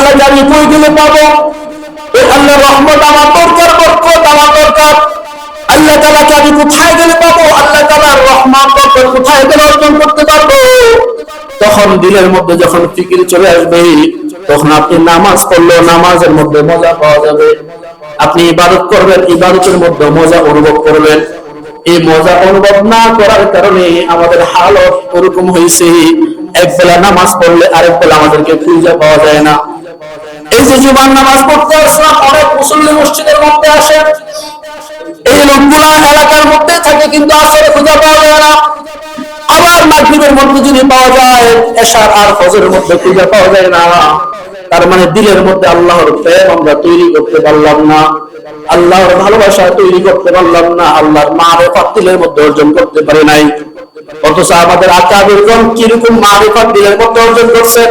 আল্লাহকে আমি কই গেলে পাবো? এই আল্লাহর রহমত আমার দরকার, বরকত আমার দরকার। আল্লাহ তাআলাকে আমি কোথায় গেলে পাবো? আল্লাহ তাআলার রহমত বরকত কোথায় গেলে অর্জন করতে পারবো? তখন দিলের মধ্যে যখন ফিকির চলে আসবে, তখন আপনি নামাজ পড়লেও নামাজের মধ্যে মজা পাওয়া যাবে। আপনি ইবাদত করবেন, ইবাদতের মধ্যে মজা অনুভব করবেন। এই মজা অনুভব না করার কারণে আমাদের হালত ওরকম হয়েছে, এক বেলা নামাজ পড়লে আরেক বেলা আমাদেরকে খুঁজে পাওয়া যায় না। এই যে জুমার নামাজ পড়তে আসলাম, অনেক মুসল্লি মসজিদের মধ্যে আসে, এই লোকগুলা এলাকার মধ্যে থাকে কিন্তু আসলে খুঁজে পাওয়া যায় না। আবার মাগরিবের মধ্যে যদি পাওয়া যায়, এশার আর ফজরের মধ্যে খুঁজে পাওয়া যায় না। তার মানে দিলের মধ্যে আল্লাহর প্রেম আমরা তৈরি করতে পারলাম না, আল্লাহর ভালোবাসা তৈরি করতে পারলাম না, আল্লাহর মারিফাত দিলের মধ্যে অর্জন করতে পারি নাই। অথচ আমাদের আকাবিরগণ কিরকম মারিফাত দিলের মধ্যে অর্জন করছে।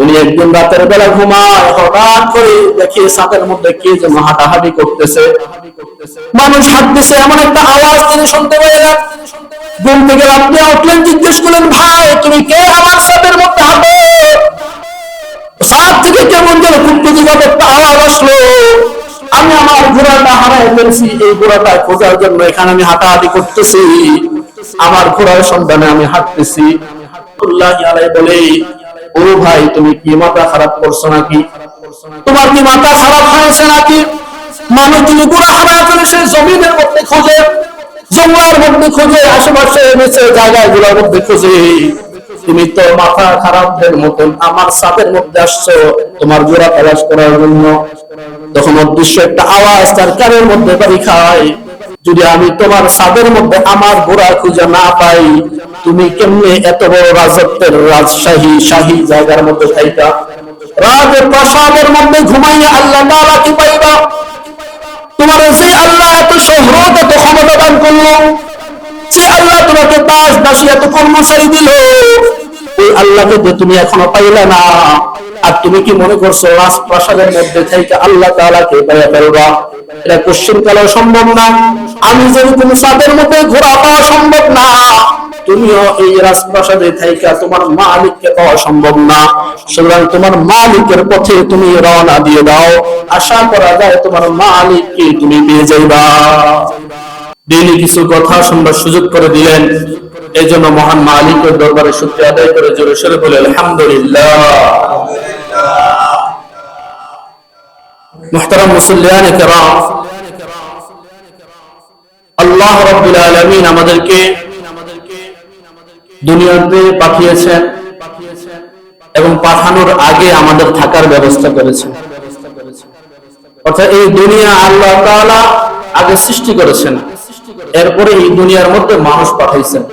উনি একদিন রাতের বেলা ঘুমায়, হঠাৎ করে দেখে ছাদের মধ্যে কে যেন হাঁটাহাঁটি করতেছে, মানুষ হাঁটতেছে, এমন একটা আওয়াজ তিনি শুনতে পেলেন। ঘুম থেকে আপনি উঠলেন, জিজ্ঞেস করলেন, ভাই তুমি কে আমার ছাদের মধ্যে হাঁটো? ছাদ থেকে কেমন যেন কুটকুটিভাবে একটা আওয়াজ আসলো। আমি আমার ঘোড়াটা হারাই ফেলছি, এই ঘোড়াটা খোঁজার জন্য এখানে আমি হাঁটাহাঁটি করতেছি, আমার ঘোড়ার সন্ধানে আমি হাঁটতেছি। বলে, ও ভাই তুমি কি মাথা খারাপ করছো নাকি? তোমার কি মাথা খারাপ হয়েছে নাকি? মানুষ যদি ঘোড়া হারায় ফেলে সে জমিনের মধ্যে খোঁজে, জঙ্গলের মধ্যে খোঁজে, আশেপাশে এনেছে জায়গায় গুলোর মধ্যে খোঁজে। তুমি তো মাথা খারাপদের মতন আমার ছাদের মধ্যে আসছো তোমার ঘোড়া তালাশ করার জন্য। তখন অদৃশ্য একটা আওয়াজ তার কানের মধ্যে বাড়ি খায়, যদি আমি তোমার ছাদের মধ্যে আমার ঘোড়া খুঁজে না পাই, তুমি কেমনে এত বড় রাজত্বের রাজশাহী শাহী জায়গার মধ্যে থাইকা রাজ প্রাসাদের মধ্যে ঘুমাইয়া আল্লাহ তাআলা কি পাইবা? তোমার যে আল্লাহ এত শোহরত এত ক্ষমতা দান করলো, যে আল্লাহ তোমাকে দাস দাসী এত কর্মচারী দিল, ওই আল্লাহকে যে তুমি এখনো পাইলে না, আর তুমি কি মনে করছো রাজপ্রাসাদের মধ্যে থেকে আল্লাহ তাআলাকে পাইয়া ফেলবা? এটা কোশ্চেন কালেও সম্ভব না। আমি যেরকম ছাদের মধ্যে ঘোড়া পাওয়া সম্ভব না, তুমিও এই রাজপ্রাসাদে থাইকা তোমার মালিককে পাওয়া সম্ভব না। সুতরাং তোমার মালিকের পথে তুমি রওনা দিয়ে দাও, আশা করা যায় তোমার মালিককে তুমি পেয়ে যাইবা। দিনে কিছু কথা শুনবার সুযোগ করে দিলেন, এই জন্য মহান মালিকের দরবারে শুকরিয়া আদায় করে জোরে সোরে বলে আলহামদুলিল্লাহ। মুহতারাম মুসল্লিয়ানে কেরাম, আল্লাহ রাব্বুল আলামিন আমাদেরকে দুনিয়াতে পাঠিয়েছেন এবং পাঠানোর আগে আমাদের থাকার ব্যবস্থা করেছেন। অর্থাৎ এই দুনিয়া আল্লাহ তাআলা আগে সৃষ্টি করেছেন, এরপরে এই দুনিয়ার মধ্যে মানুষ পাঠাইছেন।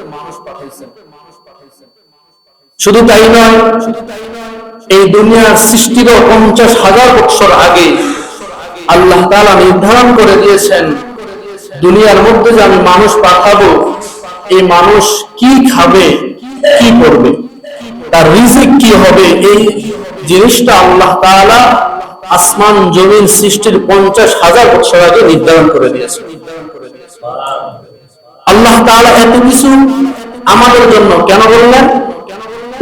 শুধু তাই নয়, এই দুনিয়ার সৃষ্টিরও 50,000 বছর আগে আল্লাহ তাআলা নির্ধারণ করে দিয়েছেন দুনিয়ার মধ্যে যে আমি মানুষ পাঠাবো, এই মানুষ কি খাবে, কি করবে, তার রিজিক কি হবে, এই জিনিসটা আল্লাহ তাআলা আসমান জমিন সৃষ্টির 50,000 বছর আগে নির্ধারণ করে দিয়েছেন। আল্লাহ তাআলা এত কিছু আমাদের জন্য কেন বললেন?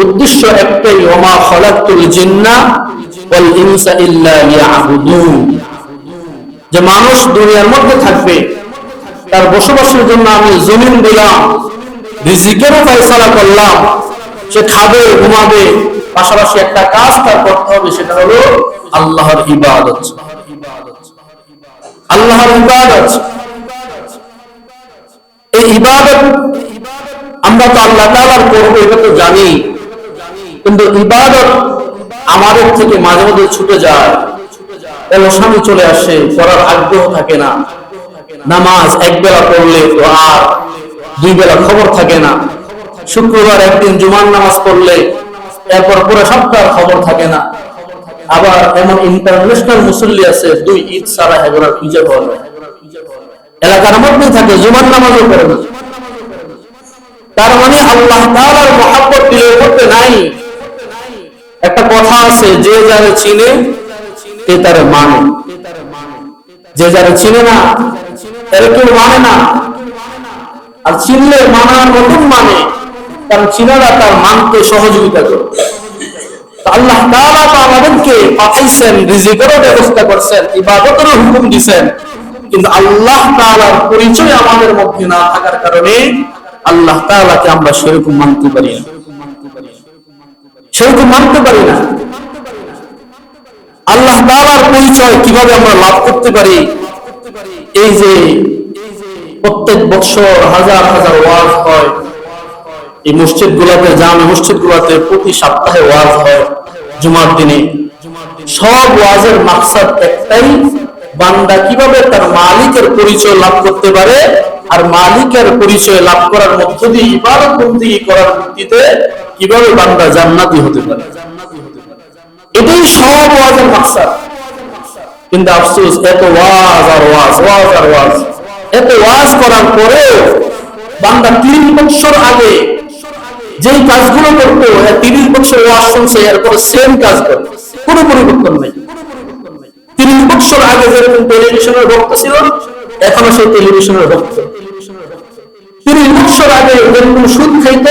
উদ্দেশ্য একটাই, ওমা খালাকতুল জিন্না ওয়াল ইনসা ইল্লা লিয়াবুদুন, যে মানুষ দুনিয়ার মধ্যে থাকবে, তার বসবাসের জন্য আমি জমিন দিলাম, রিজিকেরও ফয়সালা করলাম, সে খাবে ঘুমাবে, পাশাপাশি একটা কাজ তার করতে হবে, সেটা হলো আল্লাহর ইবাদত। আল্লাহর ইবাদত, এই ইবাদত আমরা তো আল্লাহ তাআলার করব এটা তো জানি, কিন্তু ইবাদত আমাদের থেকে মাঝে মাঝে ছুটে যায়, অলসামি চলে আসে, করার আগ্রহ থাকে না। নামাজ একবেলা পড়লে তো আর দুই বেলা খবর থাকে না। শুক্রবার একদিন জুমার নামাজ পড়লে এরপর পুরো সপ্তাহ খবর থাকে না। আবার এমন ইন্টারন্যাশনাল মুসল্লি আছে, 2 ঈদ ছাড়া এগুলা খুঁজে পাওয়া যায়, এলাকার মধ্যেই থাকে, জুমার নামাজও পড়ে না। তার মানে আল্লাহ তাআলার মহব্বত দিলের মধ্যে নাই। একটা কথা আছে, যে যারে চিনে সে তারে মানে, যে যারে চিনে না তারে কেউ মানে না। আর চিনলে মানার মতন মানে, কারণ চিনারা তার মানতে সহযোগিতা করে। আল্লাহ তাআলা তো আমাদেরকে পাঠাইছেন, রিজিকেরও ব্যবস্থা করছেন, ইবাদতেরও হুকুম দিয়েছেন, কিন্তু আল্লাহ তাআলার পরিচয় আমাদের মধ্যে না থাকার কারণে আল্লাহ তাআলাকে আমরা সেরকম মানতে পারি না, সেরকম মানতে পারি না। আল্লাহ তাআলার পরিচয় কিভাবে আমরা লাভ করতে পারি? এই যে প্রত্যেক বছর হাজার হাজার ওয়াজ হয়, এই মসজিদ গুলাতে, জামে মসজিদ গুলাতে প্রতি সপ্তাহে ওয়াজ হয় জুমার দিনে। সব ওয়াজের মাকসাদ একটাই, বান্দা কিভাবে তার মালিকের পরিচয় লাভ করতে পারে, আর মালিকের পরিচয় লাভ করার মধ্য দিয়ে ইবাদত বন্দেগী করার ভিত্তিতে কিভাবে বান্দা জান্নাতি হতে পারে, এটাই সব ওয়াজের মাকসাদ। কিন্তু আফসোস, এত ওয়াজ আর ওয়াজ, ওয়াজ আর ওয়াজ, এত ওয়াজ করার পরেও বান্দা ৩ বছর আগে যেই কাজগুলো করতো, ৩০ বছর ওয়াজ শুনছে, এরপরে সেম কাজ করে, কোনো পরিবর্তন নেই। ৩০ বছর আগে যেরকম টেলিভিশনের ভক্ত ছিল, এখনো সেই টেলিভিশনের ভক্ত। ৩০ বছর আগে যেরকম সুদ খাইত,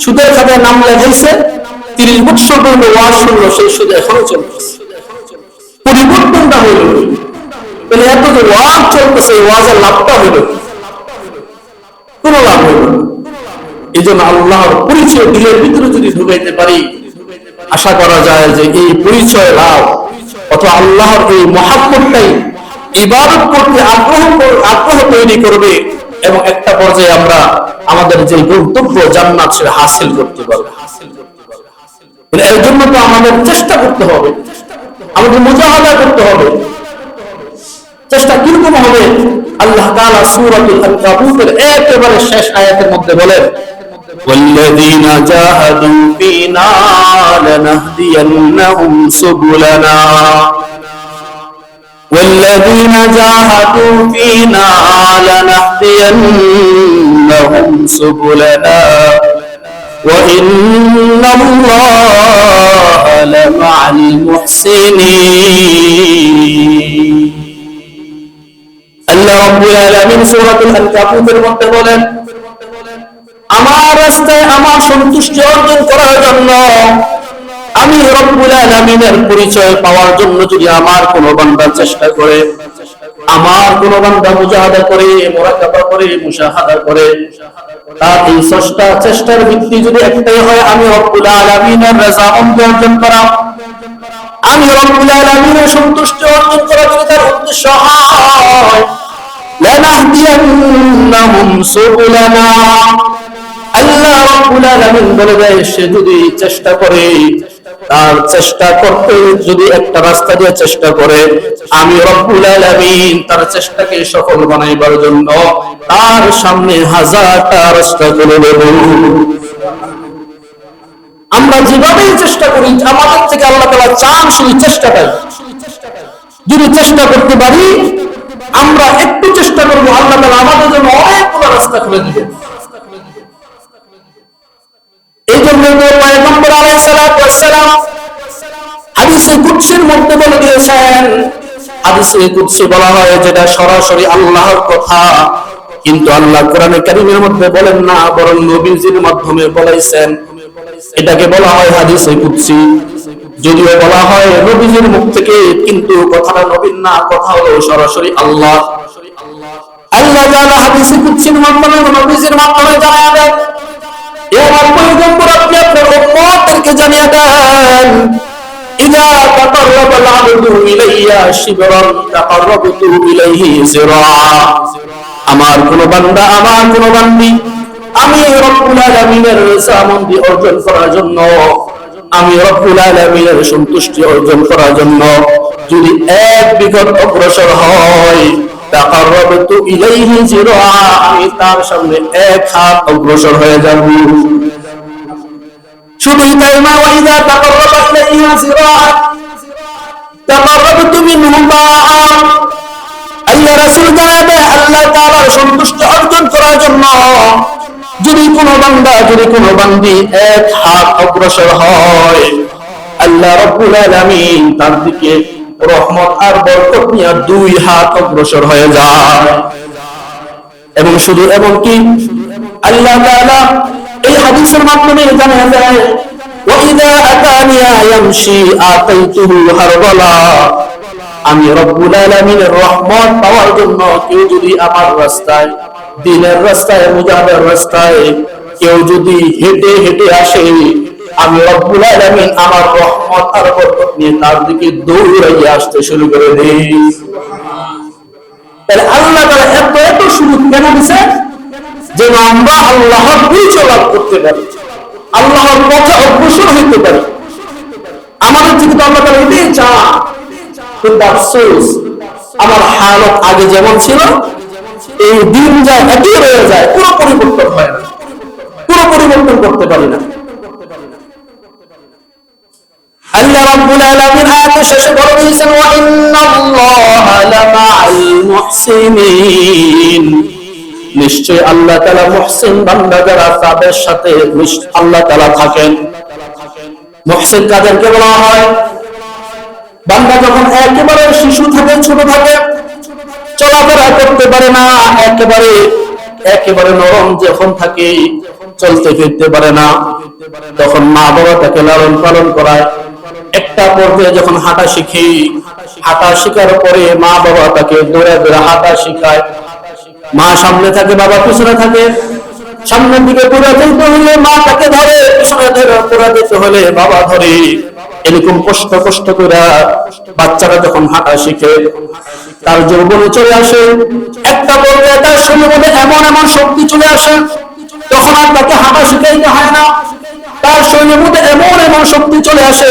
সুদের খাতায় নাম লেখাইছে, ৩০ বছর পর্যন্ত ওয়াজ শুনলো, সেই সুদ এখনো চলতেছে। পরিবর্তনটা হইল, তাহলে এত যে ওয়াজ চলতেছে, ওয়াজের লাভটা হইল, কোন লাভ হইল না। এই জন্য আল্লাহর পরিচয় দিলের ভিতরে যদি ঢুকাইতে পারি, আশা করা যায় যে এই পরিচয় লাভ অথবা আল্লাহর এই মহাব্বতটাই ইবাদত করতে আগ্রহ তৈরি করবে, এবং একটা পর্যায়ে আমরা আমাদের যে গন্তব্য জান্নাত সেটা হাসিল করতে পারবো। এর জন্য তো আমাদের চেষ্টা করতে হবে, আমাদের মুজাহাদা করতে হবে। চেষ্টা কিরকম হবে? আল্লাহ তাআলা সূরাতুল আনকাবুতের একেবারে শেষ আয়াতের মধ্যে বলেন, والذين جاهدوا فينا لنهدينهم سبلنا والذين جاهدوا فينا لنهدينهم سبلنا وإن الله لمع المحسنين। আল্লাহ রাব্বুল আলামিন সূরাতুল আনকাবুতের মধ্যে বলেন, আমার রাস্তায় আমার সন্তুষ্টি অর্জন করার জন্য, আমি রব্বুল আলামিনের পরিচয় পাওয়ার জন্য যদি আমার কোন বান্দা চেষ্টা করে, আমার কোন বান্দা মুজাহাদা করে, মুরাকাবা করে, মুশাহাদা করে, তার এই চেষ্টার ভিত্তি যদি একটাই হয়, আমি রব্বুল আলামিনের রাযামন্দ অর্জন করা, আমি রব্বুল আলামিনের সন্তুষ্টি অর্জন করা যদি তার উদ্দেশ্য হয়, লানাহদিয়ান্নাহুম সুবুলানা, আল্লাহ রাব্বুল আলামিন বলে দেয়, সে যদি চেষ্টা করে, তার চেষ্টা করতে যদি একটা রাস্তা দিয়ে চেষ্টা করে, আমি রব্বুল আলামিন তার চেষ্টাকে সফল বানাইবার জন্য তার সামনে হাজারটা রাস্তা করে দেব। আমরা যেভাবেই চেষ্টা করি, আমাদের থেকে আল্লাহ তাআলা চান শুধু চেষ্টাটাই। যদি চেষ্টা করতে পারি, আমরা একটু চেষ্টা করবো, আল্লাহ তাআলা আমাদের জন্য অনেকগুলো রাস্তা খুলে দিবেন। এই জন্য পয়গম্বর আলাইহিস সালাতু ওয়াস সালাম হাদিসে কুদসির মধ্যে বলে দিয়েছেন, হাদিসে কুদসি বলা হয় যেটা সরাসরি আল্লাহর কথা, কিন্তু আল্লাহ কোরআনে কারীমের মধ্যে বলেন না, বরং নবীজির মাধ্যমে বলেছেন। এটাকে বলা হয় হাদিসে কুদসি, যদিও বলা হয় নবীজির মুখ থেকে, কিন্তু কথাটা নবীর না, কথা হলো সরাসরি আল্লাহ। আল্লাহ তাআলা হাদিসে কুদসির মাধ্যমে নবীজির মাধ্যমে জানায় দেন, এ আমার পয়গম্বর, আপনি আপনার উম্মতদেরকে জানিয়ে দেন, ইযা তাকাররাবাল আবদু ইলাইয়া শিবরান তাকাররাবতু ইলাইহি যিরা, আমার কোন বান্দা, আমার কোন বান্দি আমি রব্বুল আলামিনের রাযামন্দি অর্জন করার জন্য, আমি রব্বুল আলামিনের সন্তুষ্টি অর্জন করার জন্য যদি এক বিঘত অগ্রসর হয়, তাকাররাবতু ইলাইহি যিরা, আমি তার সামনে এক হাত অগ্রসর হয়ে যাব। শুধুই তাই না, ওয়াইদা তাকাররাবা ইলাইহি যিরা তাকাররাবতু মিনহু বা'a, আল্লাহ রাসূল জানাবে, আল্লাহ তাআলার সন্তুষ্টি অর্জন করার জন্য যদি কোনো বান্দা, যদি কোনো বান্দি এক হাত অগ্রসর হয়, আল্লাহ রাব্বুল আলামিন তার দিকে রহমত আর বরকত নিয়ে 2 হাত অগ্রসর হয়ে যায়। এবং শুধু এমন কি, আল্লাহ তাআলা এই হাদিসের মাধ্যমে জানা যায়, وإذا أتاني يمشي آتيته هرولًا আমি রব্বুল আলামিনের রহমত পাওয়ার জন্য কেউ যদি আমার রাস্তায়, দিনের রাস্তায়, মুজাহিদের রাস্তায় কেউ যদি হেঁটে হেঁটে আসে, আমি রব্বুল আলামিন আমার রহমত আর বরকত নিয়ে তার দিকে দৌড়াইয়ে আসতে শুরু করে দেই। তাহলে আল্লাহ তাআলা এত এত সুযোগ কেন দিয়েছেন? যেন আমরা আল্লাহর পরিচয় লাভ করতে পারি, আল্লাহর পথে অগ্রসর হইতে পারি। আমাদের থেকে তো আল্লাহ তাআলা এটাই চান। কিন্তু আফসোস, আমার হালত আগে যেমন ছিল, এই দিন যায় একই রয়ে যায়, কোনো পরিবর্তন হয় না, কোনো পরিবর্তন করতে পারি না। আল্লাহ রাব্বুল আলামিন আয়াতের শেষে বলে দিয়েছেন, ওয়া ইন্নাল্লাহা লামাআল মুহসিনিন, নিশ্চয় আল্লাহ তাআলা মুহসিন বান্দা যারা তাদের সাথে আল্লাহ তাআলা থাকেন। মুহসিন কাদেরকে বলা হয়? বান্দা যখন একেবারে শিশু থাকে, ছোট থাকে, চলাফেরা করতে পারে না, একেবারে নরম যখন থাকে, চলতে ফিরতে পারে না, তখন মা বাবা তাকে লালন পালন করায়। একটা পর্যায়ে যখন হাঁটা শিখে, হাঁটা শেখার পরে মা বাবা তাকে দৌড়ে দৌড়ে হাঁটা শিখায়। মা সামনে থাকে, বাবা পিছনে থাকে। সামনের দিকে দৌড়ে যেতে হলে মা তাকে ধরে, পিছনে দৌড়ে যেতে হলে বাবা ধরে। এরকম কষ্ট কষ্ট করে বাচ্চারা যখন হাঁটা শিখে, তার যৌবনে চলে আসে, একটা পর্যায়ে তার শরীরের মধ্যে এমন এমন শক্তি চলে আসে, তখন আর তাকে হাঁটা শিখাইতে হয় না। তার শরীরের মধ্যে এমন এমন শক্তি চলে আসে,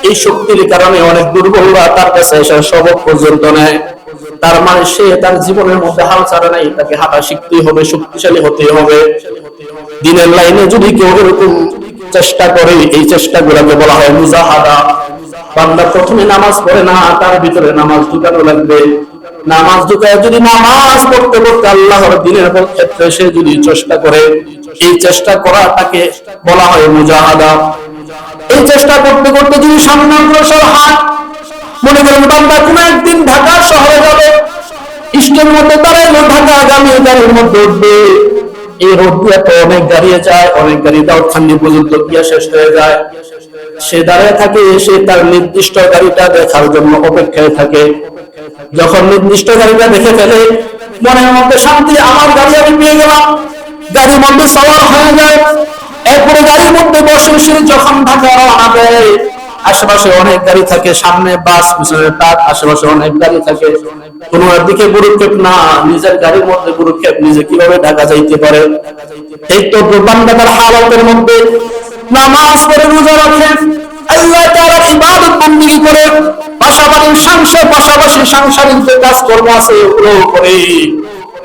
এই শক্তির কারণে অনেক দুর্বলরা তার কাছে এসে সবক পর্যন্ত নেয়। তার মানে সে তার জীবনের মধ্যে হাল ছাড়ে নাই, তাকে হাঁটা শিখতেই হবে, শক্তিশালী হতে হবে। দিনের লাইনে যদি কেউ এরকম চেষ্টা করে, এই চেষ্টাগুলোকে বলা হয় মুজাহাদা। বান্দা প্রথমে নামাজ পড়ে না, তার ভিতরে নামাজ ঢুকানো লাগবে। নামাজ ঢুকায় যদি নামাজ পড়তে পড়তে আল্লাহর দ্বীনের ক্ষেত্রে সে যদি চেষ্টা করে, এই চেষ্টা করাটাকে বলা হয় মুজাহাদা। এই চেষ্টা করতে করতে যদি সামনে অগ্রসর হয়, মনে করেন বান্দা কোনো একদিন ঢাকা শহরে যাবে, স্টের মধ্যে দাঁড়াইলো, ঢাকাগামী গাড়ির মধ্যে উঠবে। এই রোড দিয়ে তো অনেক গাড়ি যায়, অনেক গাড়ি দাউদখান্দি পর্যন্ত গিয়ে শেষ হয়ে যায়। সে দাঁড়িয়ে থাকে, সে তার নির্দিষ্ট গাড়িটা দেখার জন্য অপেক্ষায় থাকে। যখন নির্দিষ্ট গাড়িটা দেখে ফেলে, মনের মধ্যে শান্তি, আমার গাড়ি আমি পেয়ে গেলাম, গাড়ির মধ্যে সওয়ার হয়ে যায়। এরপরে গাড়ির মধ্যে বসে সে যখন ঢাকা রওনা দেয়, আশেপাশে অনেক গাড়ি থাকে, সামনে বাস, পিছনে ট্রাক, আশেপাশে অনেক গাড়ি থাকে। কোনো দিকে গুরুক্ষেপ না, নিজের গাড়ির মধ্যে গুরুক্ষেপ, নিজে কিভাবে ঢাকা যাইতে পারে। এই তো বান্দার হালাতের মধ্যে নামাজ পড়ে, রোজা রাখে, আল্লাহ তাআলার ইবাদত বندگی করে, পাশাপাশি সাংসারিক যে কাজকর্ম আছে ওগুলো করে।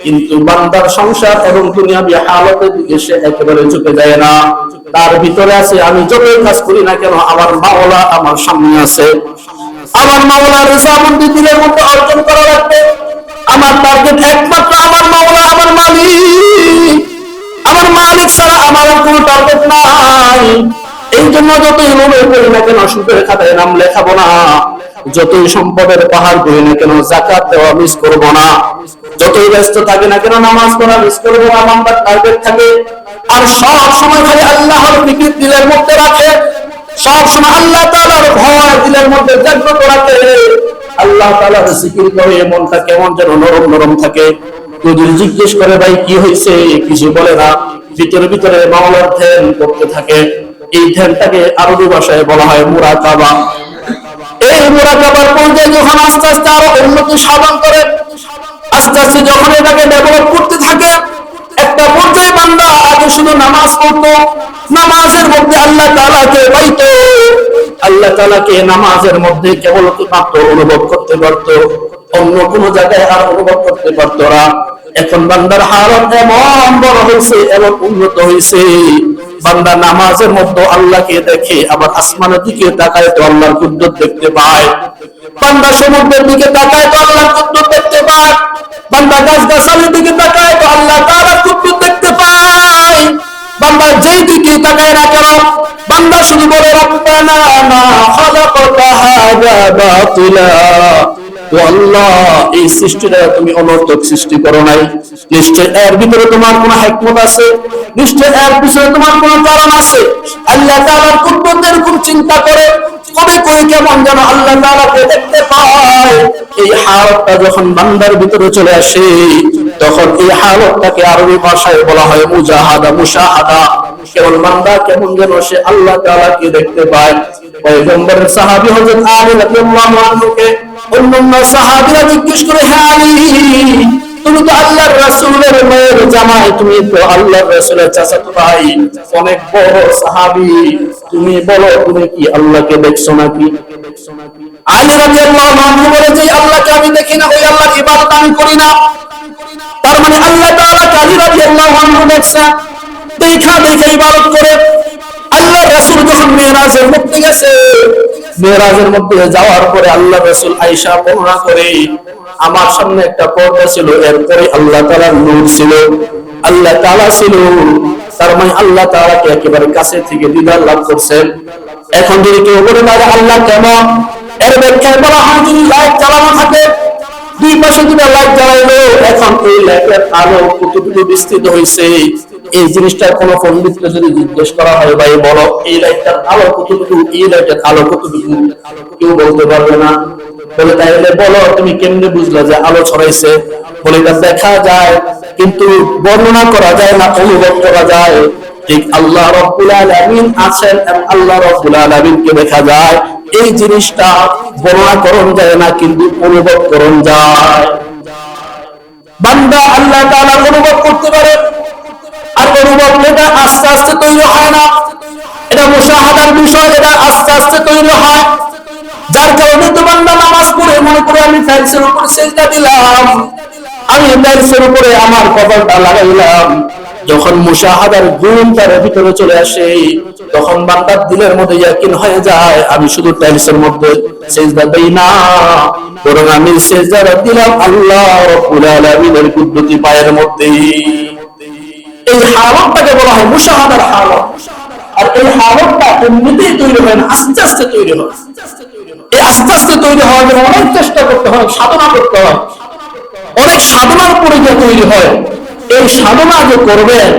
কিন্তু বান্দার সংসার এবং দুনিয়াবি হালাতের দিকে সে একেবারে ঝুঁকে যায় না। তার ভিতরে আছে, আমি যতই কাজ করি না কেন, আমার মাওলা আমার সামনে আছে, আমার মাওলার রিজামন্দি দিলের মধ্যে অর্জন করা লাগবে। আমার টার্গেট একমাত্র আমার মাওলা, আমার মালিক ছাড়া আমার কোনো টার্গেট নাই। এই জন্য যতই লোভে করি না কেন, সুদের খাতায় নাম লেখাবো না। যতই সম্পদের পাহাড় করি না কেন, যাকাত দেওয়া মিস করবো না। যতই ব্যস্ত থাকে না কেন, নামাজ পড়া মিস করবো না। আমার টার্গেট থাকে। আর সব সময় খালি আল্লাহর ফিকির দিলের মধ্যে রাখে, সব সময় আল্লাহ তাআলার ভয় দিলের মধ্যে জাগ্রত রাখে। আল্লাহ তাআলার জিকির করে মনটা কেমন যেন নরম নরম থাকে। যদি জিজ্ঞেস করে ভাই কি হয়েছে, কিছু বলে না, ভিতরে ভিতরে মাওলার ধ্যান করতে থাকে। এই ধ্যানটাকে আরবি ভাষায় বলা হয় মুরাকাবা। এই মুরাকাবার পর্যায়ে যখন আস্তে আস্তে আরো উন্নতি সাধন করে, আস্তে আস্তে যখন এটাকে ডেভেলপ করতে থাকে, একটা পর্যায়ে বান্দা আগে শুধু নামাজ পড়তো, নামাজের মধ্যে আল্লাহ তাআলাকে পাইতো, আল্লাহ তাআলাকে নামাজের মধ্যে কেবল মাত্র অনুভব করতে পারতো, অন্য কোন জায়গায় আর অনুভব করতে পারতো না। এখন বান্দার হালত এমন বড় হয়েছে, এমন উন্নত হয়েছে, বান্দা নামাজের মধ্যে আল্লাহকে দেখে, আবার আসমানের দিকে তাকায় তো আল্লাহর কুদরত দেখতে পায়। বান্দা সমুদ্রের দিকে তাকায় তো আল্লাহর কুদরত দেখতে পায়। বান্দা গাছ-গাছালির দিকে তাকায় তো আল্লাহ তাআলার কুদরত দেখতে পায়। বান্দা যেই দিকে তাকায় না কেন, বান্দা শুধু বলে রব্বানা মা খালাকতা হাযা বাতিলা ও আল্লাহ, এই সৃষ্টিটা তুমি অনর্থক সৃষ্টি করো নাই, নিশ্চয় এর ভিতরে তোমার কোনো হিকমত আছে, নিশ্চয় এর পিছনে তোমার কোনো কারণ আছে। আল্লাহ তাআলার কুদরত এরকম চিন্তা করে কবে কই কেমন যেন আল্লাহ তাআলাকে দেখতে পায়। এই হালতটা যখন বান্দার ভিতরে চলে আসে, তখন এই হালতটাকে আরবি ভাষায় বলা হয় মুজাহাদা, মুশাহাদা। কেমন বান্দা কেমন যেন সে আল্লাহ তাআলাকে দেখতে পায়। পয়গম্বরের সাহাবী হযরত আলী রাদিয়াল্লাহু আনহুকে অন্যান্য সাহাবীরা জিজ্ঞেস করে, হে আলী, তুমি তো আল্লাহর রাসূলের মেয়ের জামাই, তুমি তো আল্লাহর রাসূলের চাচাতো ভাই, অনেক বড় সাহাবী, তুমি বলো তুমি কি আল্লাহকে দেখছো নাকি? আলী রাদিয়াল্লাহু আনহু বলে যে আল্লাহকে আমি দেখি না, ওই আল্লাহর ইবাদত আমি করি না। তার মানে আল্লাহ তাআলা আলী রাদিয়াল্লাহু আনহু দেখছে, দেখা ইবাদত করে। আল্লাহর রাসূল যখন মেরাজের মধ্যে গেছে, মেরাজের মধ্যে যাওয়ার পরে আল্লাহর রাসূল আয়েশা বর্ণনা করে, আমার সামনে একটা পর্দা ছিল, এরপরে আল্লাহ তাআলার নূর ছিল, আল্লাহ তাআলা ছিল। তার মানে আল্লাহ তাআলাকে একেবারে কাছে থেকে দিদার লাভ করছেন। এখন যদি কেউ বলে না আল্লাহ কেমন, এর ব্যাখ্যায় বলা হয় যদি লাইট জ্বালানো থাকে, দুই পাশে দুটো লাইট জ্বালাইলো, এখন এই লাইটের আলো কতটুকু বিস্তৃত হয়েছে, এই জিনিসটার কোন পণ্ডিতকে যদি জিজ্ঞেস করা হয়, ভাই বলো এই লাইটটার আলো কতটুকু, এই লাইটের আলো কতটুকু, কেউ বলতে পারবে না। বলে তাইলে বলো তুমি কেমনে বুঝলা যে আলো ছড়াইছে? বলে এটা দেখা যায়, কিন্তু বর্ণনা করা যায় না, অনুভব করা যায়। ঠিক আল্লাহ রাব্বুল আলামিন আছেন এবং আল্লাহ রাব্বুল আলামিনকে দেখা যায়, এই জিনিসটা বর্ণনা করণ যায় না, কিন্তু অনুভব করণ যায়। বান্দা আল্লাহ তাআলা অনুভব করতে পারে, আর অনুভব এটা আস্তে আস্তে তৈরি হয় না, এটা মুশাহাদার বিষয়, এটা আস্তে আস্তে তৈরি হয়। যার কারণে তো বান্দা নামাজ পড়ে মনে করে আমি টাইলসের উপর সিজদা দিলাম, আমি টাইলসের উপরে আমার কপালটা লাগাইলাম। যখন মুশাহাদার গুণ তার ভিতরে চলে আসে, তখন বান্দার দিলের মধ্যে ইয়াকিন হয়ে যায় আমি শুধু টাইলসের মধ্যে সিজদা দেই না, বরং আমি সিজদা দিলাম আল্লাহ রাব্বুল আলামিনের কুদরতি পায়ের মধ্যে। এই হালতটাকে বলা হয় মুশাহাদার হালত। আর এই হালতটা এমনিতেই তৈরি হয় না, আস্তে আস্তে তৈরি হয়। এই আস্তে আস্তে তৈরি হওয়ার জন্য অনেক চেষ্টা করতে হয়, সাধনা করতে হয়, অনেক সাধনার পরে যে তৈরি হয়। এই সাধনা যে করবেন,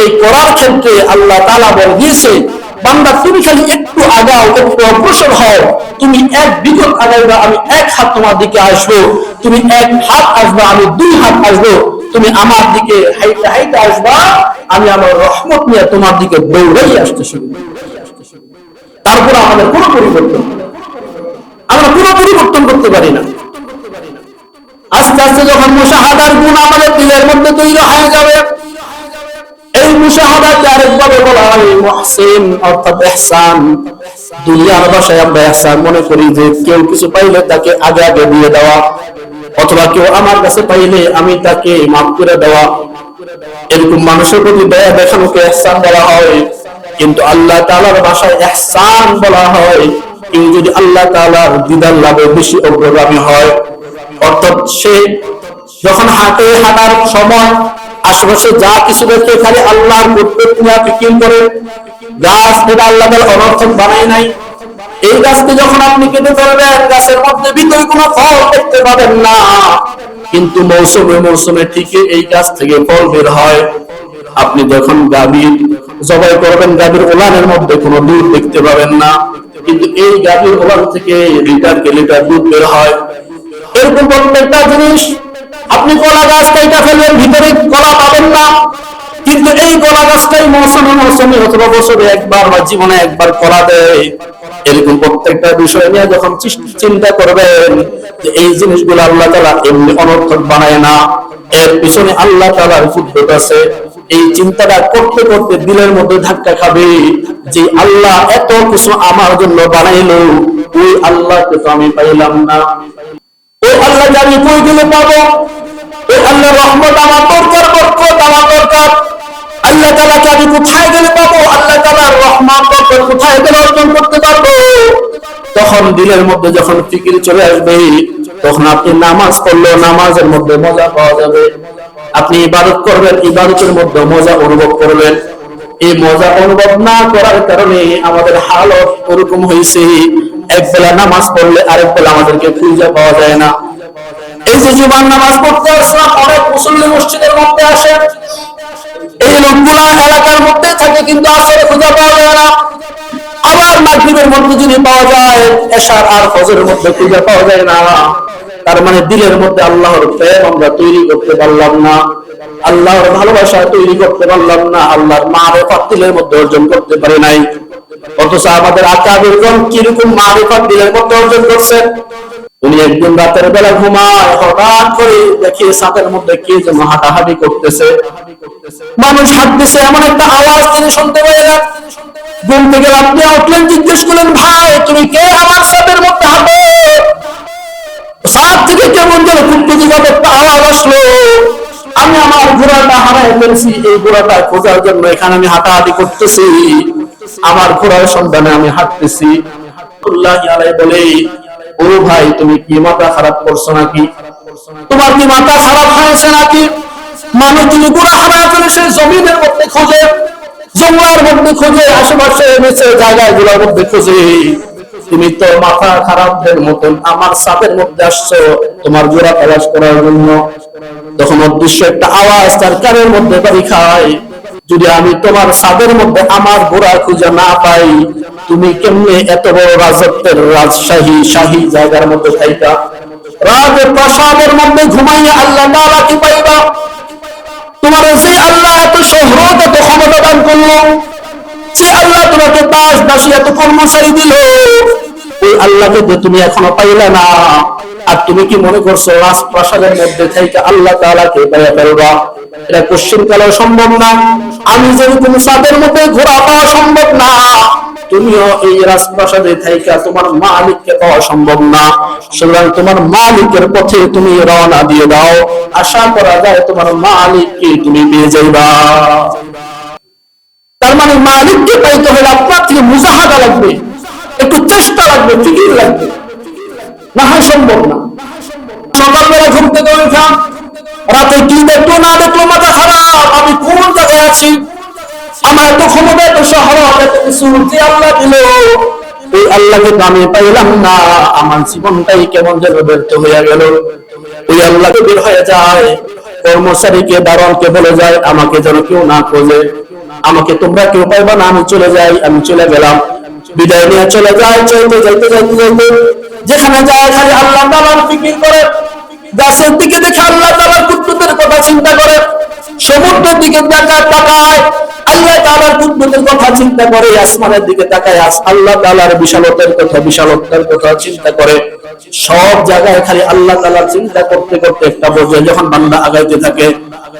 এই করার ক্ষেত্রে আল্লাহ তাআলা বলে দিয়েছে, বান্দা তুমি খালি একটু আগাও, একটু অগ্রসর হও, তুমি এক বিগত আগাইবা, আমি এক হাত তোমার দিকে আসবো, তুমি এক হাত আসবা, আমি দুই হাত আসবো, তুমি আমার দিকে হাইতে হাইতে আসবা, আমি আমার রহমত নিয়ে তোমার দিকে দৌড়াই আসতে শুরু। তারপর আমাদের কোনো পরিবর্তন, আমরা কোনো পরিবর্তন করতে পারি না। আস্তে আস্তে যখন মুশাহাদার গুণ আমাদের দিলের মধ্যে তৈরি হয়ে যাবে, এই মুশাহাদাকে আরেকভাবে বলা হয় মুহসিন, অর্থাৎ ইহসান। দুনিয়ার ভাষায় আমরা ইহসান মনে করি যে কেউ কিছু পাইলে তাকে আগে আগে দিয়ে দেওয়া, অথবা কেউ আমার কাছে পাইলে আমি তাকে মাফ করে দেওয়া, এরকম মানুষের প্রতি দয়া দেখানোকে ইহসান বলা হয়। কিন্তু আল্লাহ তাআলার ভাষায় ইহসান বলা হয় কেউ যদি আল্লাহ তাআলার দিদার লাভে বেশি অগ্রগামী হয়, অর্থাৎ সে যখন হাঁটার সময় আশেপাশে যা কিছু দেখে খালি আল্লাহর কুদরত নিয়ে ফিকির করে। গাছ এটা আল্লাহ তাআলা অনর্থক বানায় নাই। এই গাছকে যখন আপনি কেটে ফেলবেন, গাছের মধ্যে ভিতরে কোনো ফল দেখতে পাবেন না, কিন্তু মৌসুমে ঠিকই এই গাছ থেকে ফল বের হয়। আপনি যখন গাভী জবাই করবেন, গাভীর ওলানের মধ্যে কোনো দুধ দেখতে পাবেন না, কিন্তু এই গাভীর ওলান থেকে লিটারকে লিটার দুধ বের হয়। এরকম প্রত্যেকটা জিনিস, আপনি কলা গাছ কেটে ফেলবেন, ভিতরে কলা পাবেন না, কিন্তু এই কলা গাছটাই মৌসুমে অথবা বছরে একবার বা জীবনে একবার কলা দেয়। এরকম প্রত্যেকটা বিষয় নিয়ে যখন চিন্তা করবেন যে এই জিনিসগুলো আল্লাহ তাআলা এমনি অনর্থক বানায় না, এর পিছনে আল্লাহ তাআলার কুদরত আছে, এই চিন্তাটা করতে করতে দিলের মধ্যে ধাক্কা খাবে যে আল্লাহ এত কিছু আমার জন্য বানাইলো, ওই আল্লাহকে তো আমি পাইলাম না, ওই আল্লাহকে আমি কই গেলে পাবো? ওই আল্লাহর রহমত আমার দরকার, বরকত আমার দরকার। আল্লাহ তাআলাকে আমি কোথায় গেলে পাবো? আল্লাহ তাআলার রহমত বরকত কোথায় গেলে অর্জন করতে পারবো? তখন দিলের মধ্যে যখন ফিকির চলে আসবে, তখন আপনি নামাজ পড়লেও নামাজের মধ্যে মজা পাওয়া যাবে। আপনি ইবাদত করবেন, ইবাদতের মধ্যে মজা অনুভব করবেন। এই মজা অনুভব না করার কারণে আমাদের হালত ওরকম হয়েছে, এক বেলা নামাজ পড়লে আরেক বেলা আমাদেরকে খুঁজে পাওয়া যায় না। এই যে জুমার নামাজ পড়তে আসলাম, অনেক মুসল্লি মসজিদের মধ্যে আসে, এই লোকগুলা এলাকার মধ্যে থাকে কিন্তু আসরে খুঁজে পাওয়া যায় না। আবার মাগরিবের মধ্যে যদি পাওয়া যায়, এশার আর ফজরের মধ্যে খুঁজে পাওয়া যায় না। তার মানে দিলের মধ্যে আল্লাহর প্রেম আমরা তৈরি করতে পারলাম না, আল্লাহর ভালোবাসা তৈরি করতে পারলাম না, আল্লাহর মারিফাত দিলের মধ্যে অর্জন করতে পারি নাই। অথচ আমাদের আকাবিরগণ কিরকম মারিফাত দিলের মধ্যে অর্জন করছেন। উনি একদিন রাতের বেলা ঘুমায়, হঠাৎ করে দেখি ছাদের মধ্যে কে যেন হাঁটাহাঁটি করতেছে, মানুষ হাঁটতেছে, এমন একটা আওয়াজ তিনি শুনতে পেলেন। ঘুম থেকে আপনি উঠলেন, জিজ্ঞেস করলেন, ভাই তুমি কে আমার ছাদের মধ্যে হাঁটো? ছাদ থেকে কেমন যেন কুটকুটিভাবে একটা আওয়াজ আসলো। আমি আমার ঘোড়াটা হারাই ফেলছি, এই ঘোড়াটা খোঁজার জন্য এখানে আমি হাঁটাহাঁটি করতেছি, আমার ঘোড়ার সন্ধানে আমি হাঁটতেছি। বলে, ও ভাই তুমি কি মাথা খারাপ করছো নাকি? তোমার কি মাথা খারাপ হয়েছে নাকি? মানুষ যদি ঘোড়া হারায় ফেলে সে জমিনের মধ্যে খোঁজে, জঙ্গলের মধ্যে খোঁজে, আশেপাশে নিচে জায়গায় গুলোর মধ্যে খোঁজে। তুমি তো মাথা খারাপদের মতন আমার ছাদের মধ্যে আসছো তোমার ঘোড়া তালাশ করার জন্য। তখন অদৃশ্য একটা আওয়াজ তার কানের মধ্যে বাড়ি খায়, যদি আমি তোমার ছাদের মধ্যে আমার ঘোড়া খুঁজে না পাই, তুমি কেমনে এত বড় রাজত্বের রাজশাহী শাহী জায়গার মধ্যে থাইকা রাজপ্রাসাদের মধ্যে ঘুমাইয়া আল্লাহ তাআলা কি পাইবা? তোমার যে আল্লাহ এত শোহরত এত ক্ষমতা দান করলো, যে আল্লাহ তোমাকে দাস দাসী এত কর্মচারী দিল, ওই আল্লাহকে তো তুমি এখনো পাইলে না। আর তুমি কি মনে করছো রাজপ্রাসাদের মধ্যে থেকে আল্লাহ তাআলাকে পাইয়া ফেলবা? এটা কোশ্চেন কালেও সম্ভব না। আমি যেরকম ছাদের মধ্যে ঘোড়া পাওয়া সম্ভব না, তুমিও এই রাজপ্রাসাদে থাইকা তোমার মালিককে পাওয়া সম্ভব না। সুতরাং তোমার মালিকের পথে তুমি রওনা দিয়ে দাও, আশা করা যায় তোমার মালিককে তুমি পেয়ে যাইবা। তার মানে মালিককে পাইতে হলে আপনার থেকে মুজাহাদা লাগবে, একটু চেষ্টা লাগবে, ফিকির লাগবে, না হয় সম্ভব না। সকালবেলা ঘুম থেকে উঠা, রাতে কি দেখলো না দেখলো মাথা খারাপ, আমি কোন জায়গায় আছি, আমার এত ক্ষমতা এত শহরত এত কিছু যে আল্লাহ দিল, এই আল্লাহকে আমি পাইলাম না, আমার জীবনটাই কেমন যেন ব্যর্থ হয়ে গেল। ওই আল্লাহকে বের হয়ে যায়, কর্মচারীকে দারোয়ানকে বলে যায় আমাকে যেন কেউ না খোঁজে, আমাকে তোমরা কেউ পাইবা না, আমি চলে যাই। আমি চলে গেলাম, বিদায় নিয়ে চলে যায়। চলতে যাইতে যাইতে যাইতে যেখানে যায় খালি আল্লাহ তাআলার ফিকির করে, গাছের দিকে দেখে আল্লাহ তাআলার কুদরতের কথা চিন্তা করে, সমুদ্রের দিকে তাকায় আল্লাহ তাআলার কুদরতের কথা চিন্তা করে, আসমানের দিকে তাকায় আল্লাহ তাআলার বিশালতার কথা চিন্তা করে। সব জায়গায় খালি আল্লাহ তাআলার চিন্তা করতে করতে একটা পর্যায়ে যখন বান্দা আগাইতে থাকে,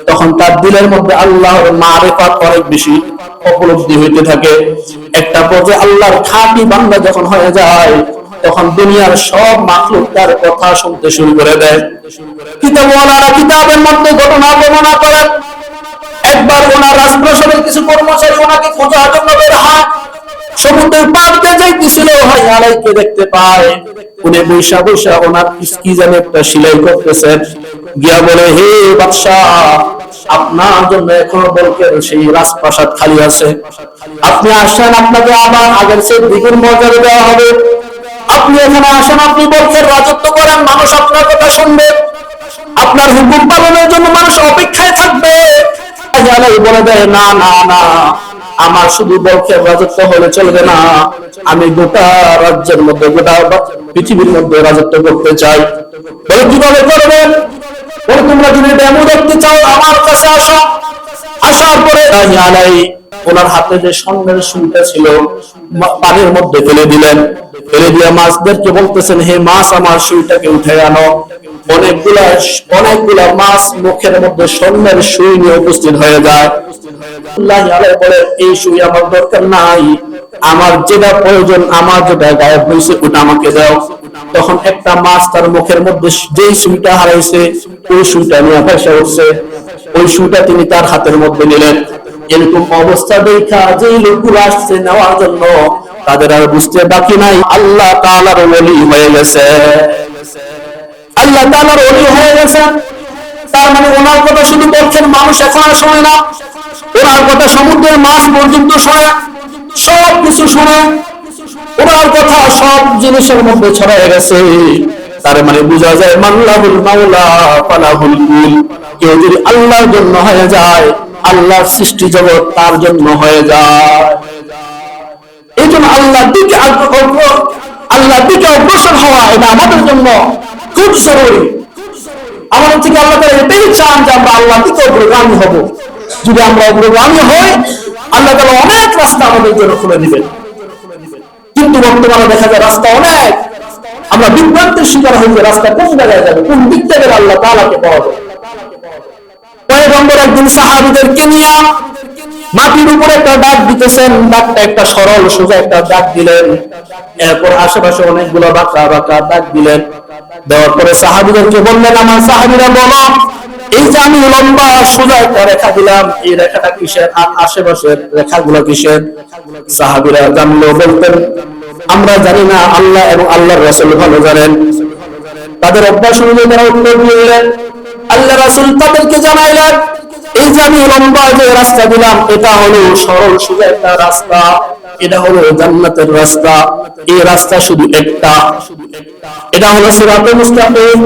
তখন তার দিলের মধ্যে আল্লাহর মারিফাত অনেক বেশি উপলব্ধি হইতে থাকে। একটা পর্যায়ে আল্লাহর খাঁটি বান্দা যখন হয়ে যায়, তখন দুনিয়ার সব মাখলুক তার কথা শুনতে শুরু করে দেয়। কিতাবওয়ালারা কিতাবের মধ্যে ঘটনা বর্ণনা করেন, একবার ওনার রাজপ্রাসাদের কিছু কর্মচারী ওনাকে খোঁজার জন্য বের হয়, সমুদ্রের পার দিয়ে যাইতেছিল, হয় আলাইকে দেখতে পায়, উনি বৈশা বৈশা ওনার কি যেন একটা সেলাই করতেছেন। গিয়া বলে, হে বাদশাহ, আপনার জন্য এখনো বলকের সেই রাজপ্রাসাদ খালি আছে, আপনি আসেন, আপনাকে আবার আগের চেয়ে দ্বিগুণ মর্যাদা দেওয়া হবে, আপনি এখানে আসেন, আপনি বলকের রাজত্ব করেন, মানুষ আপনার কথা শুনবে, আপনার হুকুম পালনের জন্য মানুষ অপেক্ষায় থাকবে। বলে দেয়, না না না, আমার শুধু বলকের রাজত্ব হলে চলবে না, আমি গোটা রাজ্যের মধ্যে গোটা পৃথিবীর মধ্যে রাজত্ব করতে চাই। বলে কিভাবে করবেন? বলে তোমরা যদি ডেমো দেখতে চাও আমার কাছে আসো। আসার পরে ওনার হাতে যে স্বর্ণের সুইটা ছিল পানির মধ্যে ফেলে দিলেন, ফেলে দিয়ে মাছদেরকে বলতেছেন, হে মাছ আমার সুইটাকে উঠে আনো। অনেকগুলা মাছ মুখের মধ্যে স্বর্ণের সুই নিয়ে উপস্থিত হয়ে যায়। বলে, এই সুই আমার দরকার নাই, আমার যেটা প্রয়োজন, আমার যেটা গায়েব হয়েছে ওটা আমাকে দাও। তখন একটা মাছ তার মুখের মধ্যে যেই সুইটা হারাইছে ওই সুইটা নিয়ে ভেসে উঠছে, ওই সুইটা তিনি তার হাতের মধ্যে নিলেন। এরকম অবস্থা দেখা যেই লোকগুলো আসছে নেওয়ার জন্য, তাদের আর বুঝতে বাকি নাই আল্লাহ তাআলার ওলি হয়ে গেছে, আল্লাহ তাআলার ওলি হয়ে গেছে। তার মানে ওনার কথা শুধু বলছেন মানুষ এখন আর শোনে না, ওনার কথা সমুদ্রের মাছ পর্যন্ত শোনে, সব কিছু শোনে, ওনার কথা সব জিনিসের মধ্যে ছড়ায় গেছে। তার মানে বোঝা যায় মাল্লাহুল মাওলা ফালাহুল কুল, কেউ যদি আল্লাহর জন্য হয়ে যায়, আল্লাহর সৃষ্টি জগৎ তার জন্য হয়ে যায়। এই জন্য আল্লাহর দিকে অগ্রসর হওয়া এটা আমাদের জন্য খুব জরুরি। আমাদের থেকে আল্লাহ তাআলা এটাই চান যে আমরা আল্লাহর দিকে অগ্রগামী হব। যদি আমরা অগ্রগামী হই, আল্লাহ তাআলা অনেক রাস্তা আমাদের জন্য খুলে দিবেন। কিন্তু বর্তমানে দেখা যায় রাস্তা অনেক, আমরা বিভ্রান্তির শিকার হই যে রাস্তা কোন জায়গায় যাবে, কোন দিক থেকে আল্লাহ তাআলাকে পাওয়া যাবে। পয়গম্বর একদিন সাহাবীদেরকে নিয়ে মাটির উপরে একটা ডাক দিতেছেন, ডাকটা একটা সরল সোজা একটা ডাক দিলেন। এরপর আশেপাশে অনেকগুলো বাঁকা বাঁকা ডাক দিলেন। দেওয়ার পরে সাহাবীদেরকে বললেন, আমার সাহাবীরা বলো, এই যে আমি লম্বা সোজা একটা রেখা দিলাম, এই রেখাটা কিসের আর আশেপাশের রেখাগুলো কিসের? সাহাবীরা জানলো, বলতেন আমরা জানি না, আল্লাহ এবং আল্লাহর রাসূল ভালো জানেন। তাদের অভ্যাস অনুযায়ী তারা উত্তর দিলেন। আল্লাহ রাসূল তাদেরকে জানাইলেন, এই যে আমি লম্বা যে রাস্তা দিলাম, এটা হলো সরল সোজা একটা রাস্তা, এটা হলো জান্নাতের রাস্তা। এই রাস্তা শুধু একটা, এটা হলো সিরাতুল মুস্তাকিম,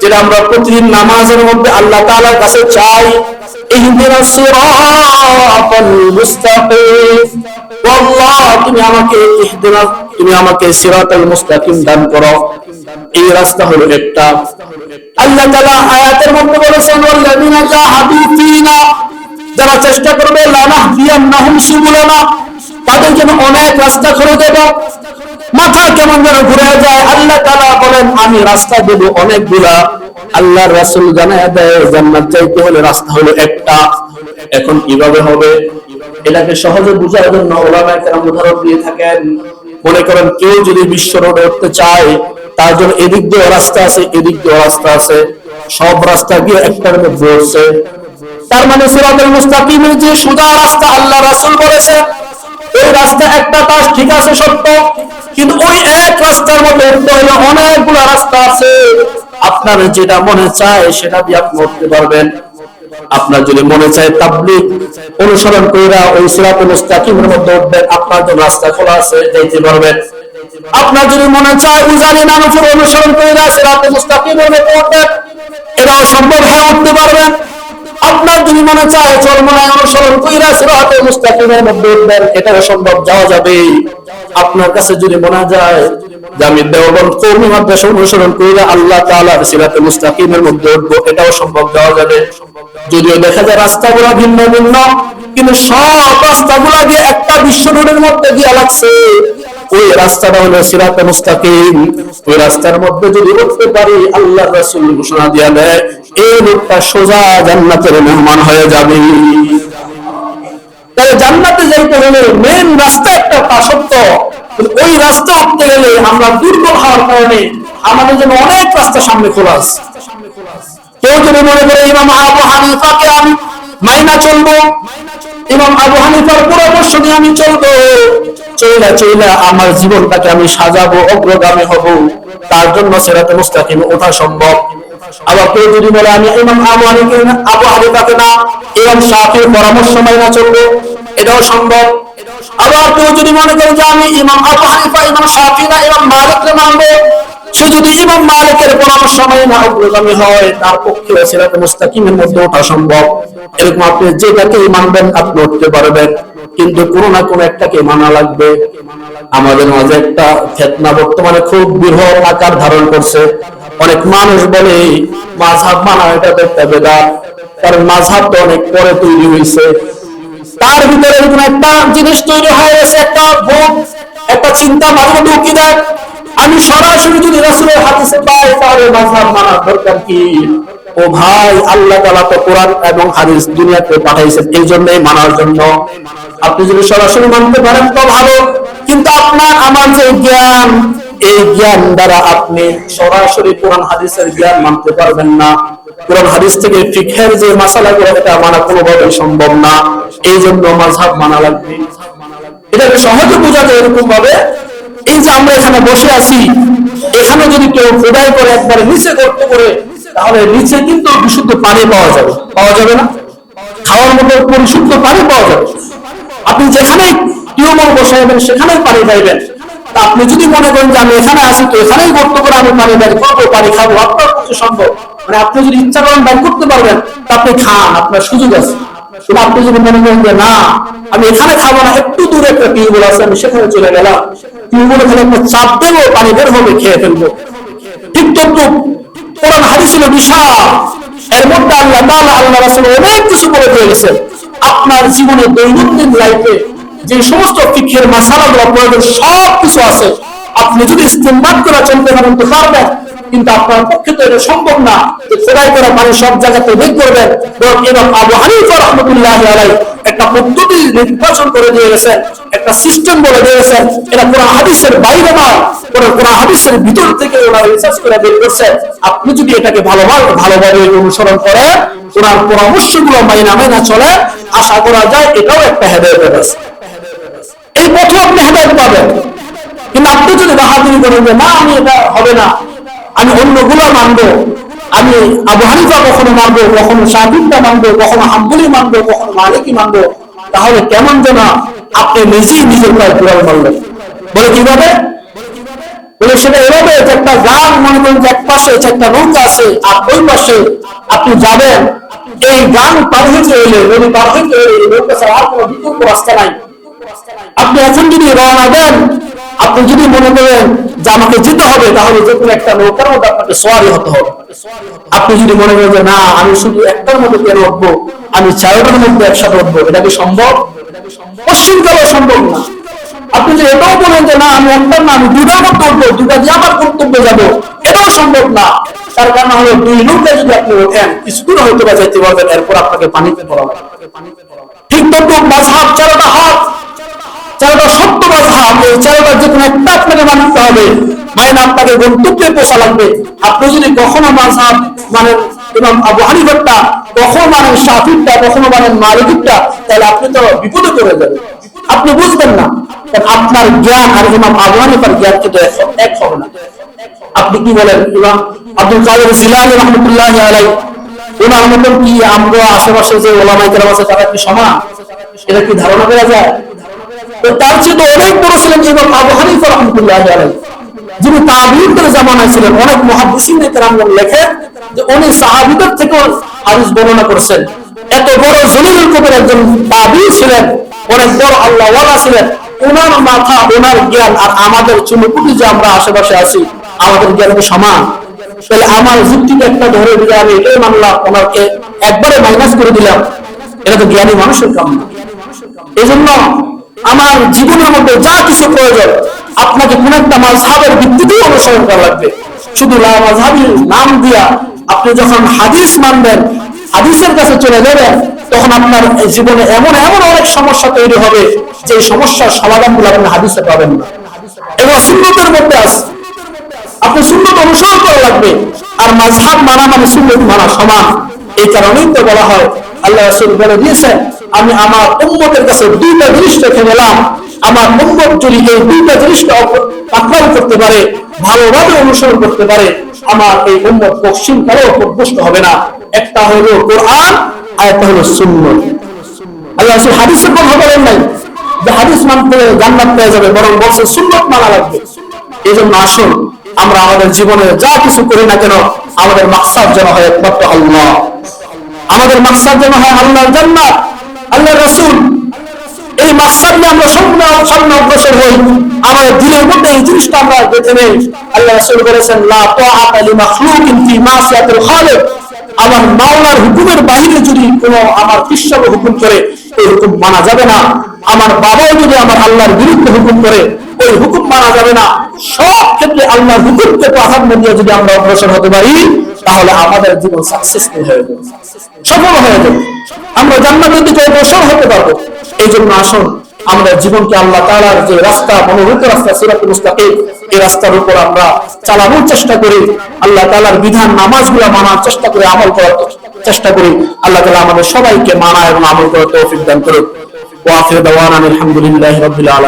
যেটা আমরা প্রতিদিন নামাজের মধ্যে আল্লাহ তাআলার কাছে চাই, ইহদিনাস সিরাতাল মুস্তাকিম, আল্লাহ তুমি আমাকে সিরাতুল মুস্তাকিম দান করো। এই রাস্তা হলো একটা। আল্লাহ তাআলা আয়াতের মধ্যে বলেছেন, ওয়াল্লাযিনা জাহাদু ফীনা, যারা চেষ্টা করবে, লানাহদিয়ান্নাহুম সুবুলানা, তাদের জন্য অনেক রাস্তা করে দেব। মাথা কেমন যেন ঘুরে যায়। আল্লাহ তাআলা বলেন, আমি রাস্তা দেব অনেকগুলা। আল্লাহর রাসূল জানায় দেয়, জান্নাত যাইতে হলে রাস্তা হলো একটা। এখন কিভাবে হবে? এটাকে সহজে বোঝার জন্য উলামায়ে কেরাম উদাহরণ দিয়ে থাকেন। মনে করেন কেউ যদি বিশ্ব রোডে উঠতে চায়, তার জন্য এদিক দিয়ে রাস্তা আছে, এদিক দিয়ে রাস্তা আছে, সব রাস্তা গিয়ে একটার মধ্যে উঠছে। তার মানে সিরাতুল মুস্তাকিমের যে সোজা রাস্তা আল্লাহ রাসূল বলেছে, ওই রাস্তা একটা পাশ ঠিক আছে সত্য, কিন্তু ওই এক রাস্তার মধ্যে উঠতে হলে অনেকগুলো রাস্তা আছে। আপনার যেটা মনে চায় সেটা দিয়ে আপনি উঠতে পারবেন। আপনার যদি মনে চায় তাবলীগ অনুসরণ কইরা ওই সিরাতুল মুস্তাকিমের মধ্যে উঠবেন, আপনার জন্য রাস্তা খোলা আছে, যাইতে পারবেন। আপনার যদি মনে চায় উজানি মানুষের অনুসরণ কইরা সিরাতুল মুস্তাকিমের মধ্যে উঠবেন, এটাও সম্ভব, হয়ে উঠতে পারবেন। আপনার যদি মনে চায় চরমনাই অনুসরণ কইরা সিরাতুল মুস্তাকিমের মধ্যে উঠবেন, এটাও সম্ভব, যাওয়া যাবে। আপনার কাছে যদি মনে যায় যে আমি দেওবন্দ কওমি মাদ্রাসা অনুসরণ কইরা আল্লাহ তাআলার সিরাতুল মুস্তাকিমের মধ্যে উঠবো, এটাও সম্ভব, যাওয়া যাবে। যদিও দেখা যায় রাস্তাগুলো ভিন্ন ভিন্ন, কিন্তু সব রাস্তাগুলো দিয়ে একটা বিশ্ব রোডের মধ্যে গিয়ে লাগছে। ওই রাস্তাটা হলো সিরাতুল মুস্তাকিম। ওই রাস্তার মধ্যে যদি উঠতে পারি, আল্লাহর রাসূল ঘোষণা দিয়া দেয়, এই লোকটা সোজা জান্নাতের মেহমান হয়ে যাবে। তাহলে জান্নাতে যাইতে হলে মেন রাস্তা একটা, তা সত্য, ওই রাস্তা উঠতে গেলে আমরা দুর্বল হওয়ার কারণে আমাদের জন্য অনেক রাস্তা সামনে খোলা আছে। কেউ যদি মনে করে ইমাম আবু হানিফাকে আমি মাইনা চলবো, ইমাম আবু হানিফার পরামর্শ নিয়ে আমি চলবো, চইলা আমার জীবনটাকে আমি সাজাবো, অগ্রগামী হব, তার জন্য সিরাতুল মুস্তাকিমে ওঠা সম্ভব। আবার কেউ যদি বলে আমি ইমাম আবু হানিফাকে না, ইমাম শাফিঈর পরামর্শ মাইনা চলবো, এটাও সম্ভব। আবার কেউ যদি মনে করে যে আমি ইমাম আবু হানিফা, ইমাম শাফিঈ না, ইমাম মালিককে মানবো, সে যদি ইমাম মালিকের পরামর্শ মাইনা অগ্রগামী হয়, তার পক্ষে সিরাতুল মুস্তাকিমের মধ্যে ওঠা সম্ভব। এরকম আপনি যেটাকে মানবেন আপনি উঠতে পারবেন, কিন্তু কোনো না কোনো একটাকে মানা লাগবে। আমাদের মাঝে একটা ফিতনা বর্তমানে খুব বৃহৎ আকার ধারণ করছে। অনেক মানুষ বলে মাযহাব মানা এটা একটা বেদাত, কারণ মাযহাব তো অনেক পরে তৈরি হয়েছে। তার ভিতরে এরকম একটা জিনিস তৈরি হয়ে গেছে, একটা ভোগ, একটা চিন্তা মাথায় ঢুকিয়ে দেয়, আমি সরাসরি যদি রাসূলের হাদিসে পাই তাহলে মাযহাব মানার দরকার কি? ও ভাই, আল্লাহ তাআলা তো কোরআন এবং হাদিস দুনিয়াতে পাঠাইছেন এই জন্যই মানার জন্য। আপনি যদি সরাসরি মানতে পারেন তো ভালো, কিন্তু আপনার আমার যে জ্ঞান, এই জ্ঞান দ্বারা আপনি সরাসরি কোরআন হাদিসের জ্ঞান মানতে পারবেন না। কোরআন হাদিস থেকে ফিকহের যে মাসালাগুলো, এটা মানা কোনোভাবেই সম্ভব না। এই জন্য মাযহাব মানা লাগবে। এটাকে সহজে বোঝা যায় এরকম ভাবে, এই যে আমরা এখানে বসে আছি, এখানে যদি কেউ খোদাই করে একবারে নিচে করতে করে, তাহলে নিচে কিন্তু বিশুদ্ধ পানি পাওয়া যাবে, পাওয়া যাবে না? খাওয়ার মতো পরিশুদ্ধ পানি পাওয়া যাবে। আপনি যেখানে টিউবওয়েল বসাইবেন সেখানেই পানি পাইবেন, আপনি যদি মনে করেন যে আমি এখানে আছি তো এখানেই গর্ত করে আমি পানি বের করবো, পানি খাবো, আপনার পক্ষে সম্ভব। মানে আপনি যদি ইচ্ছা করেন বের করতে পারবেন, তা আপনি খান, আপনার সুযোগ আছে। কিন্তু আপনি যদি মনে করেন যে না আমি এখানে খাবো না, একটু দূরে একটা টিউবওয়েল আছে, আমি সেখানে চলে গেলাম, টিউবওয়েলে খেলে একটা চাপ দেবো, পানি বের হবে, খেয়ে ফেলবো। ঠিক তদ্রুপ কোরআন হাদিস ছিল বিশাল, এর মধ্যে আল্লাহ তাআলা আল্লাহ রাসূল অনেক কিছু বলে দিয়ে গেছেন। আপনার জীবনে দৈনন্দিন লাইফে যে সমস্ত ফিকহের মাসালাগুলো প্রয়োজন সব কিছু আছে। আপনি যদি ইস্তেমবাদ করে চলতে পারেন তো পারবেন, কিন্তু আপনার পক্ষে তো এটা সম্ভব না যে খোদাই করা পানি সব জায়গাতে বের করবেন। বরং ইমাম আবু হানিফা রাহমাতুল্লাহি আলাইহি একটা পদ্ধতি নির্বাচন করে দিয়ে গেছেন, একটা সিস্টেম বলে দিয়ে গেছেন। এটা কোরআন হাদিসের বাইরে নয়, কোরআন হাদিসের ভিতর থেকে ওরা রিসার্চ করে বের করছে। আপনি যদি এটাকে ভালোভাবে অনুসরণ করেন, ওনার পরামর্শগুলো মাইনা চলে, আশা করা যায় এটাও একটা হেদায়েতের রাস্তা। এই পথে আপনি হেদায়েত পাবেন। কিন্তু আপনি যদি বাহাদুরি করেন যে না আমি এটা হবে না, আমি অন্যগুলো মানবো, আমি আবু হানিফা কখনো মানবো, কখনো শাফিঈটা মানবো, কখনো হাম্বলি মানবো, কখনো মালিকি মানবো, তাহলে কেমন যেন আপনি নিজেই নিজের পায়ে কুড়াল মারলেন। বলে কিভাবে? বলে সেটা এভাবে যে একটা গান, মনে করেন যে এক পাশে একটা নৌকা আছে আর ওই পাশে আপনি যাবেন, এই গান পার হইতে এলে, নদী পার হইতে এলে নৌকা ছাড়া আর কোনো বিকল্প রাস্তা নাই। আপনি এখন যদি রওনা দেন, আপনি যদি মনে করেন যে আমাকে যেতে হবে, তাহলে যে কোনো একটা নৌকার মধ্যে আপনাকে সওয়ারি হতে হবে। আপনি যদি মনে করেন যে না আমি শুধু একটার মধ্যে কেন উঠবো, আমি চারটার মধ্যে একসাথে উঠবো, এটা কি সম্ভব? পশ্চিমকালেও সম্ভব না। আপনি যদি এটাও বলেন যে না আমি একটার না আমি দুটার মধ্যে উঠবো, দুটা দিয়ে আমার কর্তব্যে যাবো, এটাও সম্ভব না। তার কারণ হলো দুই নৌকায় যদি আপনি ওঠেন কিছুদিন হয়তো বা যেতে পারবেন, এরপর আপনাকে পানিতে পড়াবেন। ঠিক তদ্রুপ মাযহাব চারটা হক, চারটা সত্য মাযহাব, এই চারটার যে কোনো একটা আপনাকে মানতে হবে, মানে আপনাকে গন্তব্যে পৌঁছা লাগবে। আপনি যদি কখনো মাযহাব মানেন ইমাম আবু হানিফারটা, কখনো মানেন শাফিঈটা, কখনো মানেন মালিকিটা, তাহলে আপনি তো বিপদে পড়ে যাবেন, আপনি বুঝবেন না। আপনার জ্ঞান আর ইমাম আবু হানিফার জ্ঞান কিন্তু এক হবে না। আপনি কি বলেন? ইমাম আব্দুল কাদের জিলানী রাহমাতুল্লাহি আলাইহি ওনার মতন কি আমরা আশেপাশে যে ওলামায়ে কেরাম আছে তারা কি সমান? এটা কি ধারণা করা যায়? তো তার চেয়ে তো অনেক বড় ছিলেন ইমাম আবু হানিফা রাহমাতুল্লাহি আলাইহি, যিনি তাবিঈনদের জামানায় ছিলেন। অনেক মুহাদ্দিসিন কেরামগণ লেখেন যে উনি সাহাবীদের থেকেও হাদিস বর্ণনা করেছেন। এত বড় জলিলুল কবির একজন তাবিঈ ছিলেন, অনেক বড় আল্লাহওয়ালা ছিলেন। ওনার মাথা, ওনার জ্ঞান আর আমাদের চুনুপুটি যে আমরা আশেপাশে আছি, আমাদের জ্ঞান কি সমান? তাহলে আমার যুক্তিটা একটা ধরে দিলে আমি এটাই মানলাম, ওনাকে একবারে মাইনাস করে দিলাম, এটা তো জ্ঞানী মানুষের কাম না। এই জন্য আমার জীবনের মধ্যে যা কিছু প্রয়োজন, আপনাকে কোন একটা মাযহাবের ভিত্তিতে অনুসরণ করা লাগবে। শুধু মাযহাবি নাম দিয়া আপনি যখন হাদিস মানবেন, হাদিসের কাছে চলে যাবেন, তখন আপনার জীবনে এমন এমন অনেক সমস্যা তৈরি হবে যে সমস্যার সমাধানগুলো আপনি হাদিসে পাবেন না। এগুলো সুন্নতের মধ্যে আছে, আপনি সুন্নত অনুসরণ করা লাগবে। আর মাযহাব মানা মানে সুন্নত মানা সমান। এই কারণেই তো বলা হয়, আল্লাহ রাসূল বলে দিয়েছেন, আমি আমার উম্মতের কাছে দুইটা জিনিস রেখে গেলাম, আমার উম্মত যদি এই দুইটা জিনিসকে পাকড়াও করতে পারে, ভালোভাবে অনুসরণ করতে পারে, আমার এই উম্মত পশ্চিমকালেও পথভ্রষ্ট হবে না। একটা হলো কোরআন আর একটা হলো সুন্নাহ। আল্লাহ রাসূল হাদিসের কথা বলেন নাই যে হাদিস মানতে জান্নাত পেয়ে যাবে, বরং বলছে সুন্নাত মানা লাগবে। এই জন্য আসুন আমরা আমাদের জীবনে যা কিছু করি না কেন, আমাদের মাকসাদ যেন হয় একমাত্র আল্লাহ, আমাদের মাকসাদ যেন হয় আল্লাহর জান্নাত, আল্লাহর রাসূল। এই মাকসাদ নিয়ে আমরা সামনে অগ্রসর হই, আমাদের দিলের মধ্যে এই জিনিসটা আমরা বেঁধে নেই। আল্লাহ রাসূল বলেছেন, লা তাআতা লিমাখলুকিন ফি মাসিয়াতিল খালিক, আমার মাওলার হুকুমের বাইরে যদি কোনো আমার কৃষ্ণকে হুকুম করে, এই হুকুম মানা যাবে না। আমার বাবাও যদি আমার আল্লাহর বিরুদ্ধে হুকুম করে, ওই হুকুম মানা যাবে না। সব ক্ষেত্রে আল্লাহর হুকুমকে প্রাধান্য দিয়ে যদি আমরা অগ্রসর হতে পারি, তাহলে আমাদের জীবন সাকসেসফুল হয়ে যাবে, সফল হয়ে যাবে, আমরা জান্নাতের দিকে অগ্রসর হতে পারবো। এই জন্য আসুন আমরা জীবনকে আল্লাহ তাআলার যে রাস্তা, মনোনীত রাস্তা সিরাতুল মুস্তাকিম, এই রাস্তার উপর আমরা চালানোর চেষ্টা করি। আল্লাহ তাআলার বিধান নামাজগুলো মানার চেষ্টা করি, আমল করার চেষ্টা করি। আল্লাহ তাআলা আমাদের সবাইকে মানা এবং আমল করার তৌফিক দান করুন। ওয়া আখিরু দাওয়ানা আলহামদুলিল্লাহি রাব্বিল আলামিন।